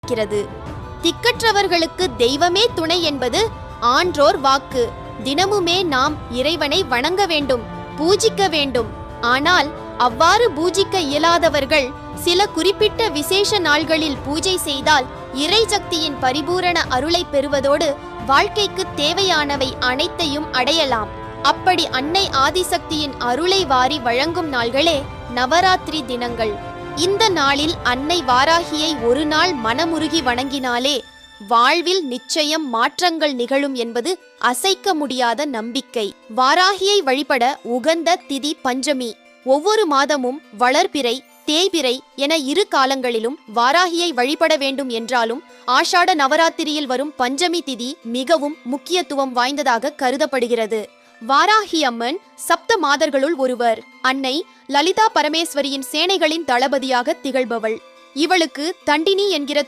இருக்கிறது. திக்கற்றவர்களுக்கு தெய்வமே துணை என்பது ஆன்றோர் வாக்கு. தினமுமே நாம் இறைவனை வணங்க வேண்டும், பூஜிக்க வேண்டும். ஆனால் அவ்வாறு பூஜிக்க இயலாதவர்கள் சில குறிப்பிட்ட விசேஷ நாள்களில் பூஜை செய்தால் இறை சக்தியின் பரிபூரண அருளை பெறுவதோடு வாழ்க்கைக்கு தேவையானவை அனைத்தையும் அடையலாம். அப்படி அன்னை ஆதிசக்தியின் அருளை வாரி வழங்கும் நாள்களே நவராத்திரி தினங்கள். இந்த நாளில் அன்னை வாராகியை ஒரு நாள் மனமுருகி வணங்கினாலே வாழ்வில் நிச்சயம் மாற்றங்கள் நிகழும் என்பது அசைக்க முடியாத நம்பிக்கை. வாராகியை வழிபட உகந்த திதி பஞ்சமி. ஒவ்வொரு மாதமும் வளர்பிறை, தேய்பிறை என 2 காலங்களிலும் வாராகியை வழிபட வேண்டும் என்றாலும் ஆஷாட நவராத்திரியில் வரும் பஞ்சமி திதி மிகவும் முக்கியத்துவம் வாய்ந்ததாக கருதப்படுகிறது. வாராகி அம்மன் சப்த மாதர்களுள் ஒருவர். அன்னை லலிதா பரமேஸ்வரியின் சேனைகளின் தளபதியாக திகழ்பவள். இவளுக்கு தண்டினி என்கிற